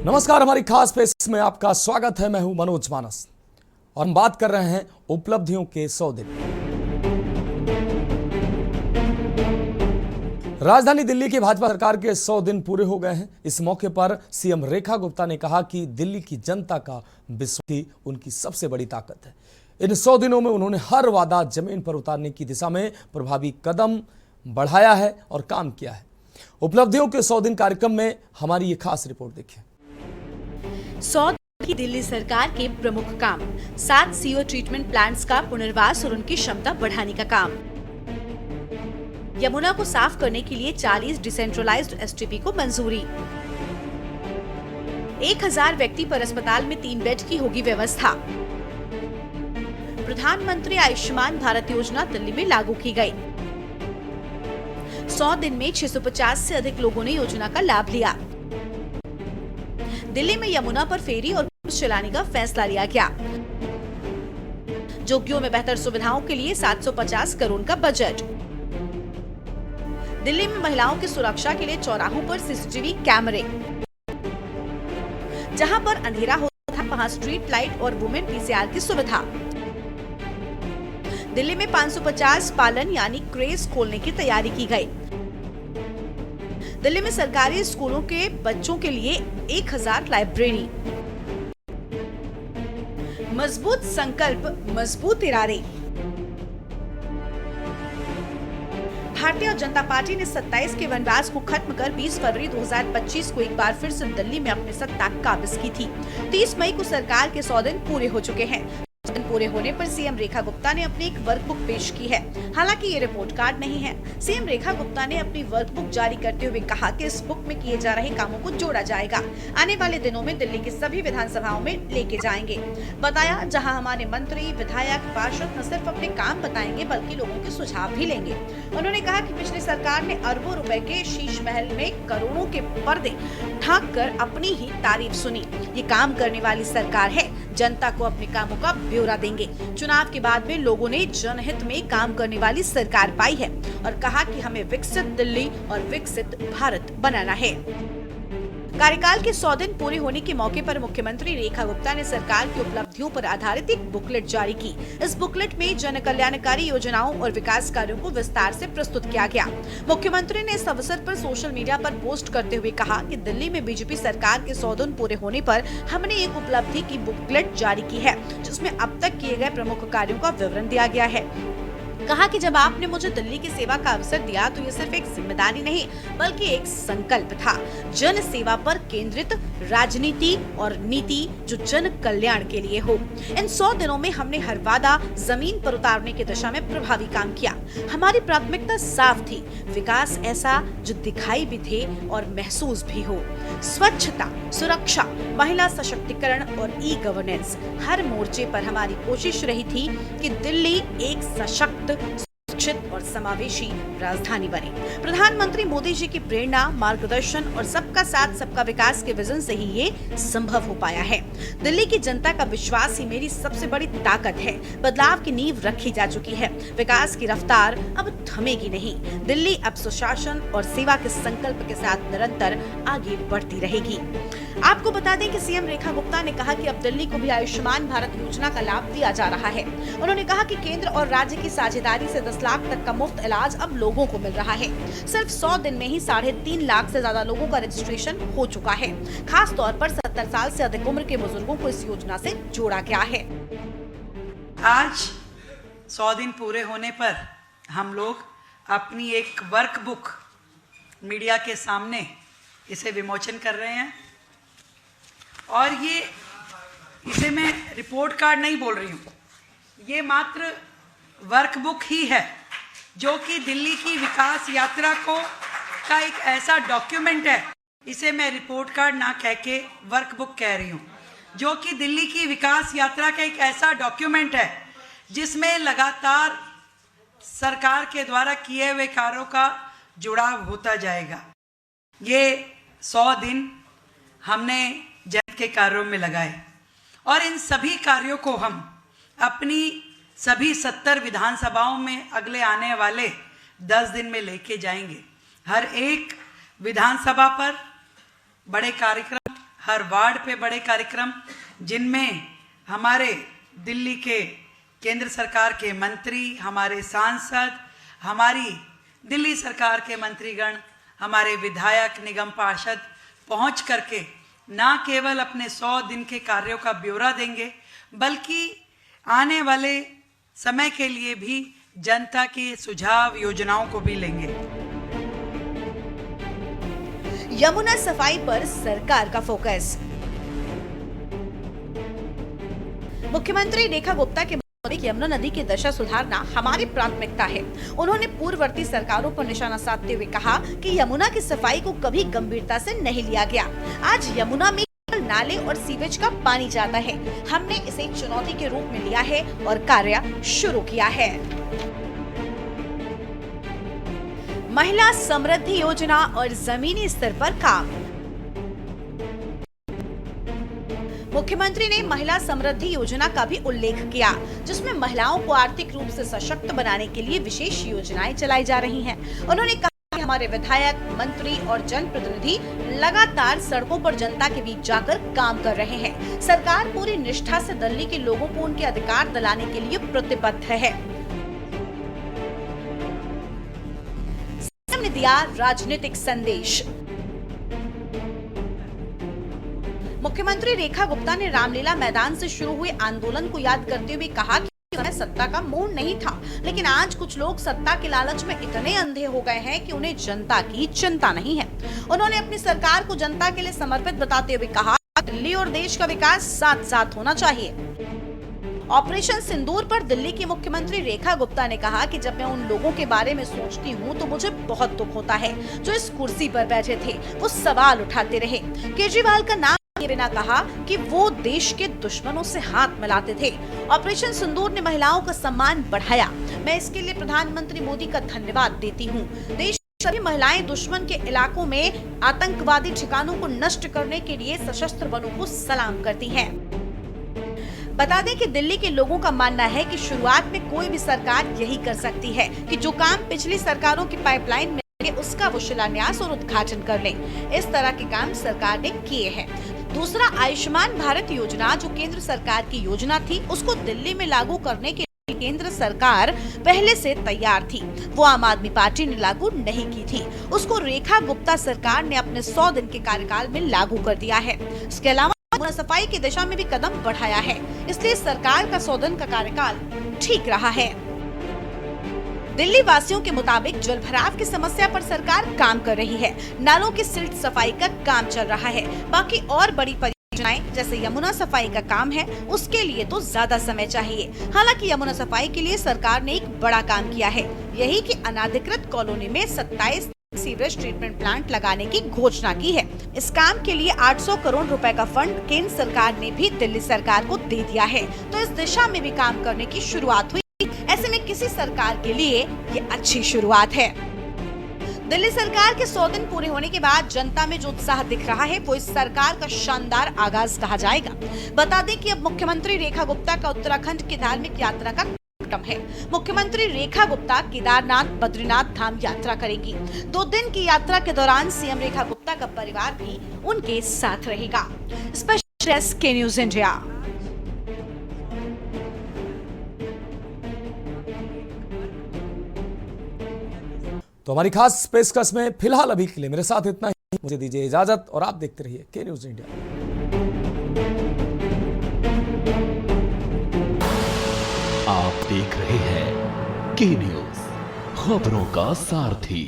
नमस्कार, हमारी खास पेश में आपका स्वागत है। मैं हूं मनोज मानस और हम बात कर रहे हैं उपलब्धियों के 100 दिन। राजधानी दिल्ली की भाजपा सरकार के 100 दिन पूरे हो गए हैं। इस मौके पर सीएम रेखा गुप्ता ने कहा कि दिल्ली की जनता का विश्वास उनकी सबसे बड़ी ताकत है। इन 100 दिनों में उन्होंने हर वादा जमीन पर उतारने की दिशा में प्रभावी कदम बढ़ाया है और काम किया है। उपलब्धियों के 100 दिन कार्यक्रम में हमारी ये खास रिपोर्ट देखिए। 100 दिन की दिल्ली सरकार के प्रमुख काम, 7 सीवर ट्रीटमेंट प्लांट्स का पुनर्वास और उनकी क्षमता बढ़ाने का काम, यमुना को साफ करने के लिए 40 डिसेंट्रलाइज्ड एसटीपी को मंजूरी, 1000 व्यक्ति पर अस्पताल में 3 बेड की होगी व्यवस्था, प्रधानमंत्री आयुष्मान भारत योजना दिल्ली में लागू की गई। 100 दिन में 650 से अधिक लोगों ने योजना का लाभ लिया। दिल्ली में यमुना पर फेरी और क्रूज चलाने का फैसला लिया गया। जोगियों में बेहतर सुविधाओं के लिए 750 करोड़ का बजट। दिल्ली में महिलाओं की सुरक्षा के लिए चौराहों पर सीसीटीवी कैमरे। जहां पर अंधेरा होता था वहां स्ट्रीट लाइट और वुमेन पीसीआर की सुविधा। दिल्ली में 550 पालन यानी क्रेज खोलने की तैयारी की गई। दिल्ली में सरकारी स्कूलों के बच्चों के लिए 1000 लाइब्रेरी। मजबूत संकल्प, मजबूत इरादे। भारतीय जनता पार्टी ने 27 के वनवास को खत्म कर 20 फरवरी 2025 को एक बार फिर से दिल्ली में अपनी सत्ता काबिज की थी। 30 मई को सरकार के 100 दिन पूरे हो चुके हैं। पूरे होने पर सीएम रेखा गुप्ता ने अपनी एक वर्कबुक पेश की है। हालांकि ये रिपोर्ट कार्ड नहीं है। सीएम रेखा गुप्ता ने अपनी वर्कबुक जारी करते हुए कहा कि इस बुक में किए जा रहे कामों को जोड़ा जाएगा। आने वाले दिनों में दिल्ली की सभी विधानसभाओं में लेके जाएंगे। बताया, जहां हमारे मंत्री, विधायक, पार्षद न सिर्फ अपने काम बताएंगे बल्कि लोगों के सुझाव भी लेंगे। उन्होंने कहा कि पिछली सरकार ने अरबों रुपए के शीश महल में करोड़ों के पर्दे ढांक कर अपनी ही तारीफ सुनी। ये काम करने वाली सरकार है। जनता को अपने कामों का ब्यौरा देंगे। चुनाव के बाद में लोगों ने जनहित में काम करने वाली सरकार पाई है और कहा कि हमें विकसित दिल्ली और विकसित भारत बनाना है। कार्यकाल के 100 दिन पूरे होने के मौके पर मुख्यमंत्री रेखा गुप्ता ने सरकार की उपलब्धियों पर आधारित एक बुकलेट जारी की। इस बुकलेट में जन कल्याणकारी योजनाओं और विकास कार्यों को विस्तार से प्रस्तुत किया गया। मुख्यमंत्री ने इस अवसर पर सोशल मीडिया पर पोस्ट करते हुए कहा कि दिल्ली में बीजेपी सरकार के 100 दिन पूरे होने पर हमने एक उपलब्धि की बुकलेट जारी की है, जिसमें अब तक किए गए प्रमुख कार्यों का विवरण दिया गया है। कहा कि जब आपने मुझे दिल्ली की सेवा का अवसर दिया तो ये सिर्फ एक जिम्मेदारी नहीं बल्कि एक संकल्प था। जन सेवा पर केंद्रित राजनीति और नीति जो जन कल्याण के लिए हो। इन 100 दिनों में हमने हर वादा जमीन पर उतारने की दिशा में प्रभावी काम किया। हमारी प्राथमिकता साफ थी, विकास ऐसा जो दिखाई भी दे और महसूस भी हो। स्वच्छता, सुरक्षा, महिला सशक्तिकरण और ई गवर्नेंस, हर मोर्चे पर हमारी कोशिश रही थी कि दिल्ली एक सशक्त, सुरक्षित और समावेशी राजधानी बने। प्रधानमंत्री मोदी जी की प्रेरणा, मार्गदर्शन और सबका साथ सबका विकास के विजन से ही ये संभव हो पाया है। दिल्ली की जनता का विश्वास ही मेरी सबसे बड़ी ताकत है। बदलाव की नींव रखी जा चुकी है। विकास की रफ्तार अब थमेगी नहीं। दिल्ली अब सुशासन और सेवा के संकल्प के साथ निरंतर आगे बढ़ती रहेगी। आपको बता दें कि सीएम रेखा गुप्ता ने कहा कि अब दिल्ली को भी आयुष्मान भारत योजना का लाभ दिया जा रहा है। उन्होंने कहा कि केंद्र और राज्य की साझेदारी से 10 लाख तक का मुफ्त इलाज अब लोगों को मिल रहा है। सिर्फ 100 दिन में ही 3.5 लाख से ज्यादा लोगों का रजिस्ट्रेशन हो चुका है। खास तौर पर 70 साल से अधिक उम्र के बुजुर्गों को इस योजना से जोड़ा गया है। आज 100 दिन पूरे होने पर हम लोग अपनी एक वर्कबुक मीडिया के सामने इसे विमोचन कर रहे हैं और इसे मैं रिपोर्ट कार्ड नहीं बोल रही हूँ, ये मात्र वर्कबुक ही है जो कि दिल्ली की विकास यात्रा का एक ऐसा डॉक्यूमेंट है। इसे मैं रिपोर्ट कार्ड ना कह के वर्कबुक कह रही हूँ, जो कि दिल्ली की विकास यात्रा का एक ऐसा डॉक्यूमेंट है जिसमें लगातार सरकार के द्वारा किए हुए कार्यों का जुड़ाव होता जाएगा। ये 100 दिन हमने जनहित के कार्यों में लगाए और इन सभी कार्यों को हम अपनी सभी 70 विधानसभाओं में अगले आने वाले 10 दिन में लेके जाएंगे। हर एक विधानसभा पर बड़े कार्यक्रम, हर वार्ड पे बड़े कार्यक्रम, जिनमें हमारे दिल्ली के केंद्र सरकार के मंत्री, हमारे सांसद, हमारी दिल्ली सरकार के मंत्रीगण, हमारे विधायक, निगम पार्षद पहुंच करके ना केवल अपने 100 दिन के कार्यों का ब्यौरा देंगे, बल्कि आने वाले समय के लिए भी जनता के सुझाव, योजनाओं को भी लेंगे। यमुना सफाई पर सरकार का फोकस। मुख्यमंत्री रेखा गुप्ता के मुताबिक यमुना नदी की दशा सुधारना हमारी प्राथमिकता है। उन्होंने पूर्ववर्ती सरकारों पर निशाना साधते हुए कहा कि यमुना की सफाई को कभी गंभीरता से नहीं लिया गया। आज यमुना में नाले और सीवेज का पानी जाता है। हमने इसे चुनौती के रूप में लिया है और कार्य शुरू किया है। महिला समृद्धि योजना और जमीनी स्तर पर काम। मुख्यमंत्री ने महिला समृद्धि योजना का भी उल्लेख किया, जिसमें महिलाओं को आर्थिक रूप से सशक्त बनाने के लिए विशेष योजनाएं चलाई जा रही हैं। उन्होंने कहा कि हमारे विधायक, मंत्री और जनप्रतिनिधि लगातार सड़कों पर जनता के बीच जाकर काम कर रहे हैं। सरकार पूरी निष्ठा से दिल्ली के लोगों को उनके अधिकार दिलाने के लिए प्रतिबद्ध है। सीएम ने दिया राजनीतिक संदेश। मुख्यमंत्री रेखा गुप्ता ने रामलीला मैदान से शुरू हुए आंदोलन को याद करते हुए कहा कि समय सत्ता का मोह नहीं था, लेकिन आज कुछ लोग सत्ता के लालच में इतने अंधे हो गए हैं कि उन्हें जनता की चिंता नहीं है। उन्होंने अपनी सरकार को जनता के लिए समर्पित बताते हुए कहा, दिल्ली और देश का विकास साथ साथ होना चाहिए। ऑपरेशन सिंदूर पर दिल्ली की मुख्यमंत्री रेखा गुप्ता ने कहा कि जब मैं उन लोगों के बारे में सोचती हूँ तो मुझे बहुत दुख होता है जो इस कुर्सी पर बैठे थे, वो सवाल उठाते रहे। केजरीवाल का नाम बिना कहा कि वो देश के दुश्मनों से हाथ मिलाते थे। ऑपरेशन सिंदूर ने महिलाओं का सम्मान बढ़ाया। मैं इसके लिए प्रधानमंत्री मोदी का धन्यवाद देती हूँ। देश की सभी महिलाएं दुश्मन के इलाकों में आतंकवादी ठिकानों को नष्ट करने के लिए सशस्त्र बलों को सलाम करती हैं। बता दें कि दिल्ली के लोगों का मानना है कि शुरुआत में कोई भी सरकार यही कर सकती है कि जो काम पिछली सरकारों की पाइपलाइन में उसका वो शिलान्यास और उद्घाटन कर ले। इस तरह के काम सरकार ने किए हैं। दूसरा, आयुष्मान भारत योजना जो केंद्र सरकार की योजना थी, उसको दिल्ली में लागू करने के लिए केंद्र सरकार पहले से तैयार थी। वो आम आदमी पार्टी ने लागू नहीं की थी। उसको रेखा गुप्ता सरकार ने अपने 100 दिन के कार्यकाल में लागू कर दिया है। इसके अलावा यमुना सफाई की दिशा में भी कदम बढ़ाया है, इसलिए सरकार का 100 दिन का कार्यकाल ठीक रहा है। दिल्ली वासियों के मुताबिक जल भराव की समस्या पर सरकार काम कर रही है। नालों की सिल्ट सफाई का काम चल रहा है। बाकी और बड़ी परियोजनाएं जैसे यमुना सफाई का काम है, उसके लिए तो ज्यादा समय चाहिए। हालांकि यमुना सफाई के लिए सरकार ने एक बड़ा काम किया है, यही कि अनाधिकृत कॉलोनी में 27 सीवरेज ट्रीटमेंट प्लांट लगाने की घोषणा की है। इस काम के लिए 800 करोड़ रुपए का फंड केंद्र सरकार ने भी दिल्ली सरकार को दे दिया है, तो इस दिशा में भी काम करने की शुरुआत हुई। ऐसे में किसी सरकार के लिए ये अच्छी शुरुआत है। दिल्ली सरकार के 100 दिन पूरे होने के बाद जनता में जो उत्साह दिख रहा है, वो इस सरकार का शानदार आगाज कहा जाएगा। बता दें कि अब मुख्यमंत्री रेखा गुप्ता का उत्तराखंड की धार्मिक यात्रा का कार्यक्रम है। मुख्यमंत्री रेखा गुप्ता केदारनाथ, बद्रीनाथ धाम यात्रा करेंगी। 2 दिन की यात्रा के दौरान सीएम रेखा गुप्ता का परिवार भी उनके साथ रहेगा। स्पेशल डेस्क के न्यूज इंडिया। तो हमारी खास पेशकश में फिलहाल अभी के लिए मेरे साथ इतना ही। मुझे दीजिए इजाजत और आप देखते रहिए के न्यूज इंडिया। आप देख रहे हैं के न्यूज, खबरों का सारथी।